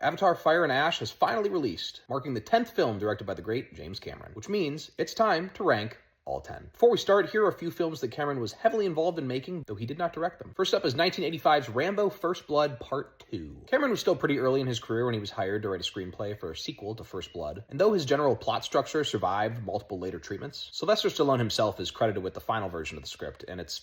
Avatar Fire and Ash has finally released, marking the 10th film directed by the great James Cameron, which means it's time to rank all 10. Before we start, here are a few films that Cameron was heavily involved in making, though he did not direct them. First up is 1985's Rambo First Blood Part 2. Cameron was still pretty early in his career when he was hired to write a screenplay for a sequel to First Blood, and though his general plot structure survived multiple later treatments, Sylvester Stallone himself is credited with the final version of the script, and it's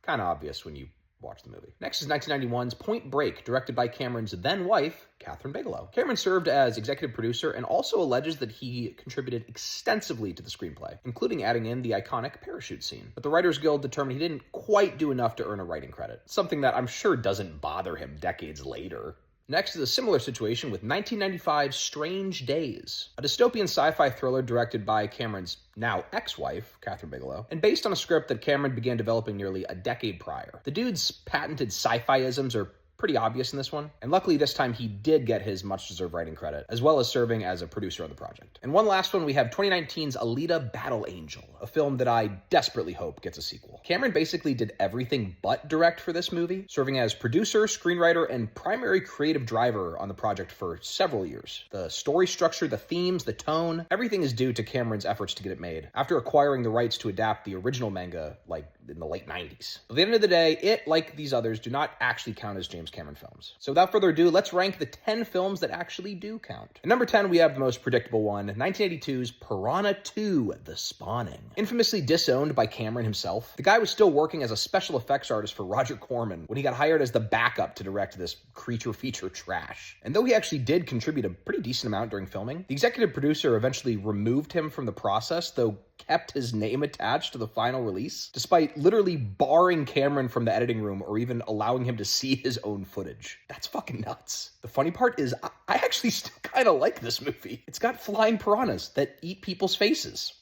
kind of obvious when you watch the movie. Next is 1991's Point Break, directed by Cameron's then-wife, Kathryn Bigelow. Cameron served as executive producer and also alleges that he contributed extensively to the screenplay, including adding in the iconic parachute scene. But the Writers Guild determined he didn't quite do enough to earn a writing credit, something that I'm sure doesn't bother him decades later. Next is a similar situation with 1995's Strange Days, a dystopian sci-fi thriller directed by Cameron's now ex-wife, Kathryn Bigelow, and based on a script that Cameron began developing nearly a decade prior. The dude's patented sci-fi-isms are pretty obvious in this one, and luckily this time he did get his much-deserved writing credit, as well as serving as a producer on the project. And one last one, we have 2019's Alita Battle Angel, a film that I desperately hope gets a sequel. Cameron basically did everything but direct for this movie, serving as producer, screenwriter, and primary creative driver on the project for several years. The story structure, the themes, the tone, everything is due to Cameron's efforts to get it made, after acquiring the rights to adapt the original manga, like, in the late 90s. At the end of the day, it, like these others, do not actually count as James Cameron films. So without further ado, let's rank the 10 films that actually do count. At number 10, we have the most predictable one, 1982's Piranha 2, The Spawning. Infamously disowned by Cameron himself, the guy was still working as a special effects artist for Roger Corman when he got hired as the backup to direct this creature feature trash. And though he actually did contribute a pretty decent amount during filming, the executive producer eventually removed him from the process, though kept his name attached to the final release, despite literally barring Cameron from the editing room or even allowing him to see his own footage. That's fucking nuts. The funny part is, I actually still kind of like this movie. It's got flying piranhas that eat people's faces.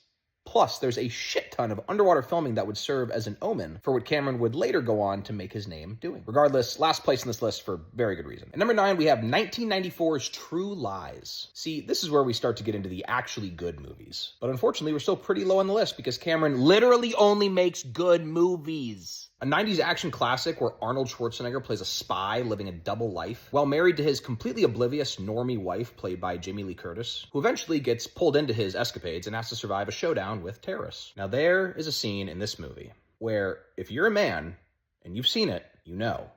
Plus, there's a shit ton of underwater filming that would serve as an omen for what Cameron would later go on to make his name doing. Regardless, last place in this list for very good reason. At number 9, we have 1994's True Lies. See, this is where we start to get into the actually good movies. But unfortunately, we're still pretty low on the list because Cameron literally only makes good movies. A 90s action classic where Arnold Schwarzenegger plays a spy living a double life while married to his completely oblivious normie wife played by Jamie Lee Curtis, who eventually gets pulled into his escapades and has to survive a showdown with terrorists. Now there is a scene in this movie where if you're a man and you've seen it, you know.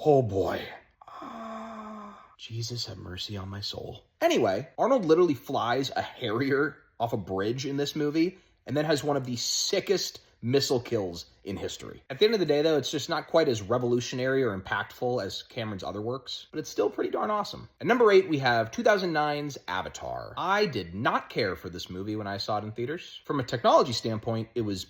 Oh boy. Jesus have mercy on my soul. Anyway, Arnold literally flies a Harrier off a bridge in this movie and then has one of the sickest missile kills in history. At the end of the day, though, it's just not quite as revolutionary or impactful as Cameron's other works, but it's still pretty darn awesome. At number 8, we have 2009's Avatar. I did not care for this movie when I saw it in theaters. From a technology standpoint, it was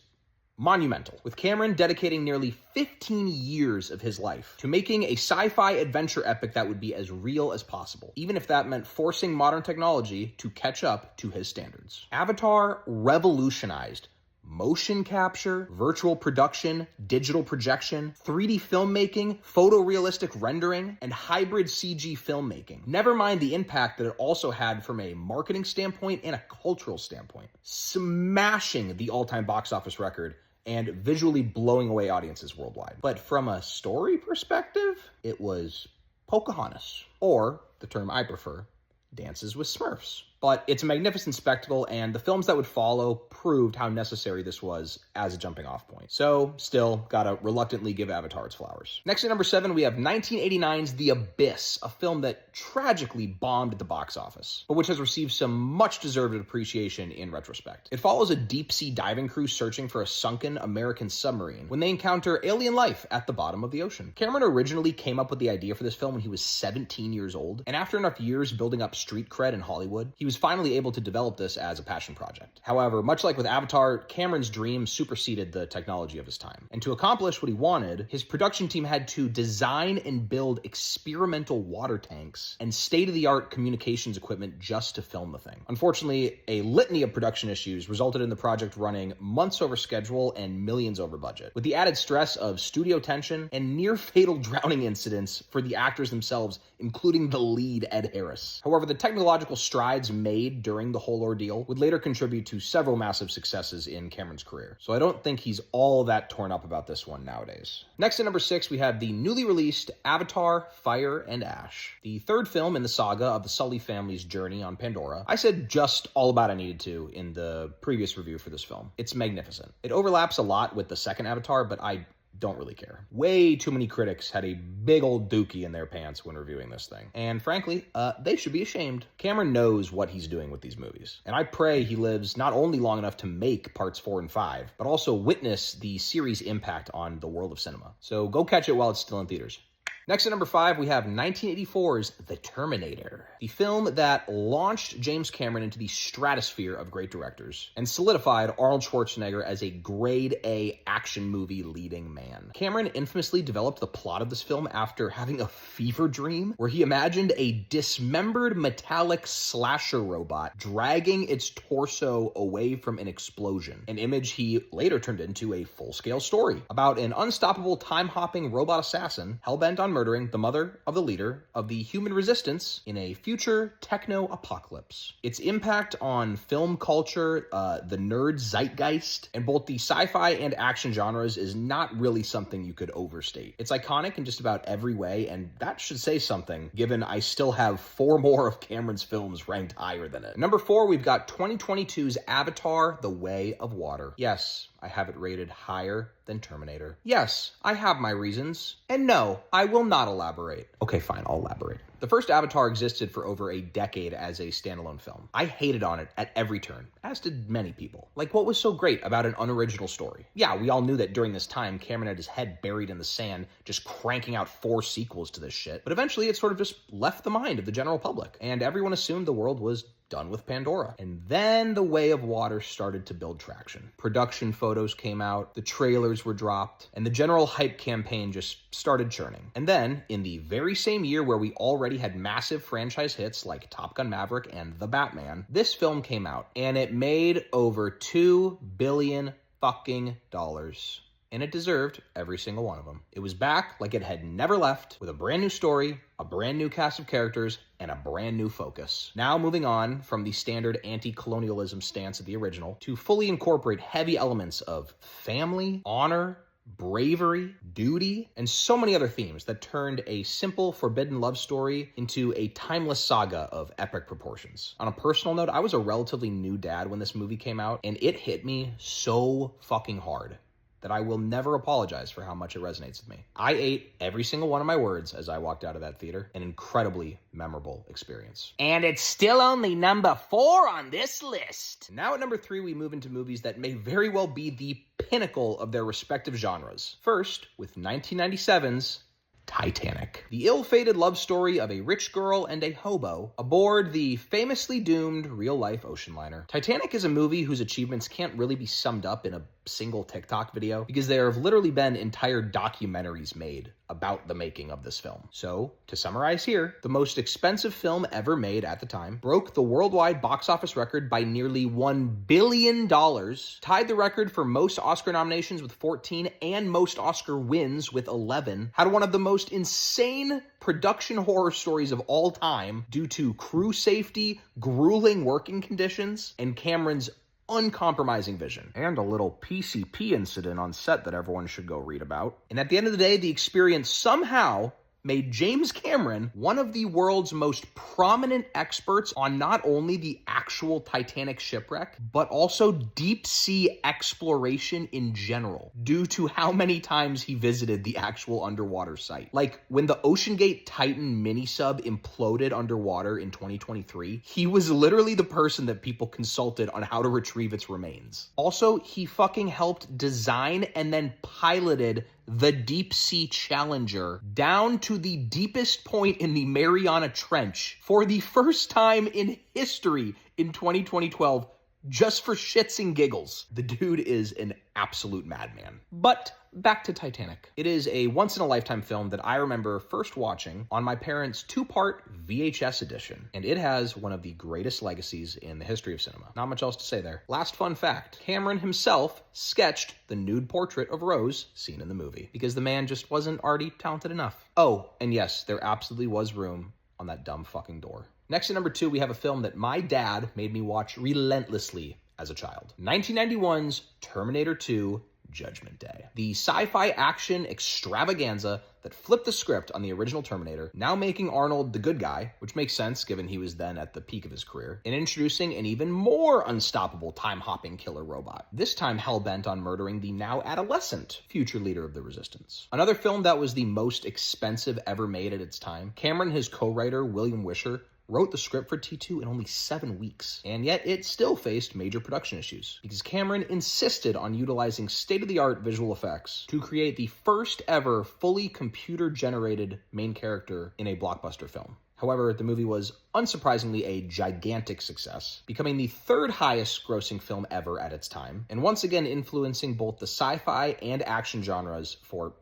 monumental, with Cameron dedicating nearly 15 years of his life to making a sci-fi adventure epic that would be as real as possible, even if that meant forcing modern technology to catch up to his standards. Avatar revolutionized motion capture, virtual production, digital projection, 3D filmmaking, photorealistic rendering, and hybrid CG filmmaking. Never mind the impact that it also had from a marketing standpoint and a cultural standpoint, smashing the all-time box office record and visually blowing away audiences worldwide. But from a story perspective, it was Pocahontas, or, the term I prefer, Dances with Smurfs. But it's a magnificent spectacle, and the films that would follow proved how necessary this was as a jumping off point. So, still, gotta reluctantly give Avatar its flowers. Next at number 7, we have 1989's The Abyss, a film that tragically bombed at the box office, but which has received some much-deserved appreciation in retrospect. It follows a deep-sea diving crew searching for a sunken American submarine when they encounter alien life at the bottom of the ocean. Cameron originally came up with the idea for this film when he was 17 years old, and after enough years building up street cred in Hollywood, he was finally able to develop this as a passion project. However, much like with Avatar, Cameron's dream superseded the technology of his time. And to accomplish what he wanted, his production team had to design and build experimental water tanks and state-of-the-art communications equipment just to film the thing. Unfortunately, a litany of production issues resulted in the project running months over schedule and millions over budget, with the added stress of studio tension and near-fatal drowning incidents for the actors themselves, including the lead, Ed Harris. However, the technological strides made during the whole ordeal would later contribute to several massive successes in Cameron's career. So I don't think he's all that torn up about this one nowadays. Next at number 6, we have the newly released Avatar: Fire and Ash, the third film in the saga of the Sully family's journey on Pandora. I said just all about I needed to in the previous review for this film. It's magnificent. It overlaps a lot with the second Avatar, but I don't really care. Way too many critics had a big old dookie in their pants when reviewing this thing. And frankly, they should be ashamed. Cameron knows what he's doing with these movies. And I pray he lives not only long enough to make parts 4 and 5, but also witness the series' impact on the world of cinema. So go catch it while it's still in theaters. Next at number 5, we have 1984's The Terminator, the film that launched James Cameron into the stratosphere of great directors and solidified Arnold Schwarzenegger as a grade A action movie leading man. Cameron infamously developed the plot of this film after having a fever dream where he imagined a dismembered metallic slasher robot dragging its torso away from an explosion, an image he later turned into a full-scale story about an unstoppable time-hopping robot assassin hell-bent on murdering the mother of the leader of the human resistance in a future techno-apocalypse. Its impact on film culture, the nerd zeitgeist, and both the sci-fi and action genres is not really something you could overstate. It's iconic in just about every way, and that should say something, given I still have 4 more of Cameron's films ranked higher than it. Number 4, we've got 2022's Avatar: The Way of Water. Yes, I have it rated higher than Terminator. Yes, I have my reasons. And no, I will not elaborate. Okay, fine, I'll elaborate. The first Avatar existed for over a decade as a standalone film. I hated on it at every turn, as did many people. Like, what was so great about an unoriginal story? Yeah, we all knew that during this time, Cameron had his head buried in the sand, just cranking out 4 sequels to this shit. But eventually, it sort of just left the mind of the general public, and everyone assumed the world was done with Pandora. And then The Way of Water started to build traction. Production photos came out, the trailers were dropped, and the general hype campaign just started churning. And then, in the very same year where we already had massive franchise hits like Top Gun Maverick and The Batman, this film came out, and it made over $2 billion fucking dollars. And it deserved every single one of them. It was back like it had never left, with a brand new story, a brand new cast of characters, and a brand new focus. Now moving on from the standard anti-colonialism stance of the original to fully incorporate heavy elements of family, honor, bravery, duty, and so many other themes that turned a simple forbidden love story into a timeless saga of epic proportions. On a personal note, I was a relatively new dad when this movie came out, and it hit me so fucking hard that I will never apologize for how much it resonates with me. I ate every single one of my words as I walked out of that theater. An incredibly memorable experience. And it's still only number 4 on this list. Now at number 3, we move into movies that may very well be the pinnacle of their respective genres. First, with 1997's Titanic, the ill-fated love story of a rich girl and a hobo aboard the famously doomed real-life ocean liner. Titanic is a movie whose achievements can't really be summed up in a single TikTok video, because there have literally been entire documentaries made about the making of this film. So, to summarize here, the most expensive film ever made at the time, broke the worldwide box office record by nearly $1 billion, tied the record for most Oscar nominations with 14 and most Oscar wins with 11, had one of the most insane production horror stories of all time due to crew safety, grueling working conditions, and Cameron's uncompromising vision, and a little PCP incident on set that everyone should go read about. And at the end of the day, the experience somehow made James Cameron one of the world's most prominent experts on not only the actual Titanic shipwreck, but also deep sea exploration in general, due to how many times he visited the actual underwater site. Like, when the OceanGate Titan mini-sub imploded underwater in 2023, he was literally the person that people consulted on how to retrieve its remains. Also, he fucking helped design and then piloted the Deep Sea Challenger down to the deepest point in the Mariana Trench for the first time in history in 2012, just for shits and giggles. The dude is an absolute madman. But back to Titanic. It is a once-in-a-lifetime film that I remember first watching on my parents' 2-part VHS edition, and it has one of the greatest legacies in the history of cinema. Not much else to say there. Last fun fact, Cameron himself sketched the nude portrait of Rose seen in the movie, because the man just wasn't already talented enough. Oh, and yes, there absolutely was room on that dumb fucking door. Next at number 2, we have a film that my dad made me watch relentlessly as a child. 1991's Terminator 2: Judgment Day. The sci-fi action extravaganza that flipped the script on the original Terminator, now making Arnold the good guy, which makes sense given he was then at the peak of his career, and introducing an even more unstoppable time-hopping killer robot, this time hell-bent on murdering the now adolescent future leader of the Resistance. Another film that was the most expensive ever made at its time, Cameron and his co-writer William Wisher wrote the script for T2 in only 7 weeks, and yet it still faced major production issues because Cameron insisted on utilizing state-of-the-art visual effects to create the first ever fully computer-generated main character in a blockbuster film. However, the movie was unsurprisingly a gigantic success, becoming the 3rd highest grossing film ever at its time, and once again influencing both the sci-fi and action genres for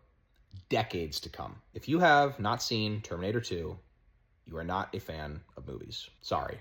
decades to come. If you have not seen Terminator 2, you are not a fan of movies. Sorry.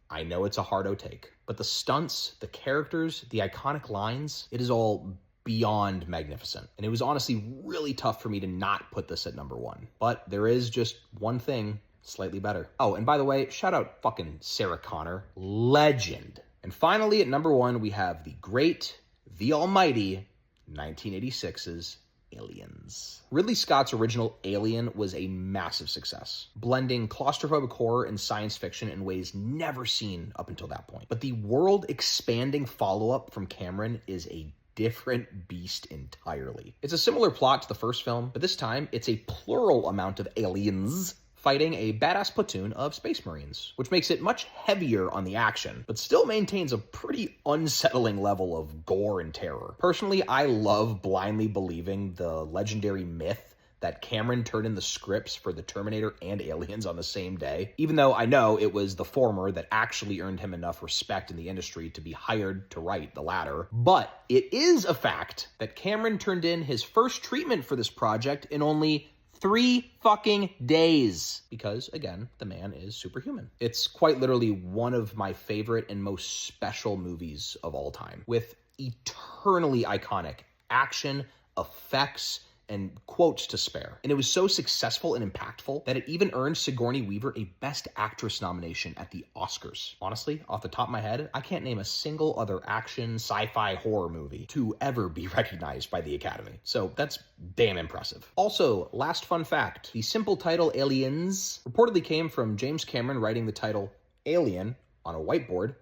I know it's a hard take, but the stunts, the characters, the iconic lines, it is all beyond magnificent. And it was honestly really tough for me to not put this at number 1. But there is just one thing slightly better. Oh, and by the way, shout out fucking Sarah Connor. Legend. And finally, at number 1, we have the great, the almighty 1986's Aliens. Ridley Scott's original Alien was a massive success, blending claustrophobic horror and science fiction in ways never seen up until that point. But the world-expanding follow-up from Cameron is a different beast entirely. It's a similar plot to the first film, but this time it's a plural amount of aliens fighting a badass platoon of Space Marines, which makes it much heavier on the action, but still maintains a pretty unsettling level of gore and terror. Personally, I love blindly believing the legendary myth that Cameron turned in the scripts for the Terminator and Aliens on the same day, even though I know it was the former that actually earned him enough respect in the industry to be hired to write the latter. But it is a fact that Cameron turned in his first treatment for this project in only 3 fucking days. Because, again, the man is superhuman. It's quite literally one of my favorite and most special movies of all time, with eternally iconic action, effects, and quotes to spare. And it was so successful and impactful that it even earned Sigourney Weaver a Best Actress nomination at the Oscars. Honestly, off the top of my head, I can't name a single other action, sci-fi, horror movie to ever be recognized by the Academy. So that's damn impressive. Also, last fun fact, the simple title Aliens reportedly came from James Cameron writing the title Alien on a whiteboard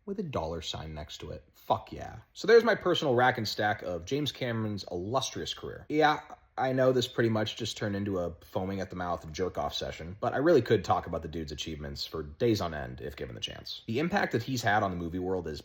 with a $sign next to it. Fuck yeah. So there's my personal rack and stack of James Cameron's illustrious career. Yeah, I know this pretty much just turned into a foaming at the mouth jerk-off session, but I really could talk about the dude's achievements for days on end if given the chance. The impact that he's had on the movie world is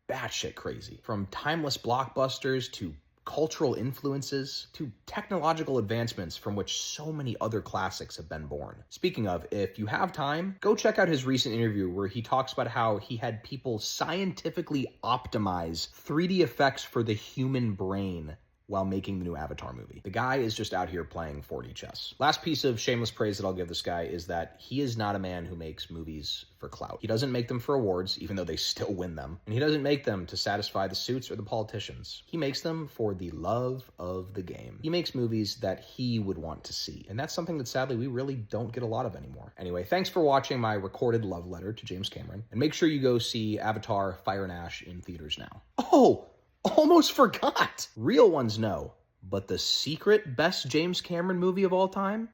batshit crazy. From timeless blockbusters to cultural influences to technological advancements from which so many other classics have been born. Speaking of, if you have time, go check out his recent interview where he talks about how he had people scientifically optimize 3D effects for the human brain while making the new Avatar movie. The guy is just out here playing 4D chess. Last piece of shameless praise that I'll give this guy is that he is not a man who makes movies for clout. He doesn't make them for awards, even though they still win them. And he doesn't make them to satisfy the suits or the politicians. He makes them for the love of the game. He makes movies that he would want to see. And that's something that sadly we really don't get a lot of anymore. Anyway, thanks for watching my recorded love letter to James Cameron. And make sure you go see Avatar: Fire and Ash in theaters now. Oh! Almost forgot! Real ones know, but the secret best James Cameron movie of all time?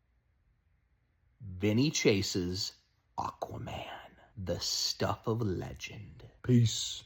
Vinny Chase's Aquaman, the stuff of legend. Peace.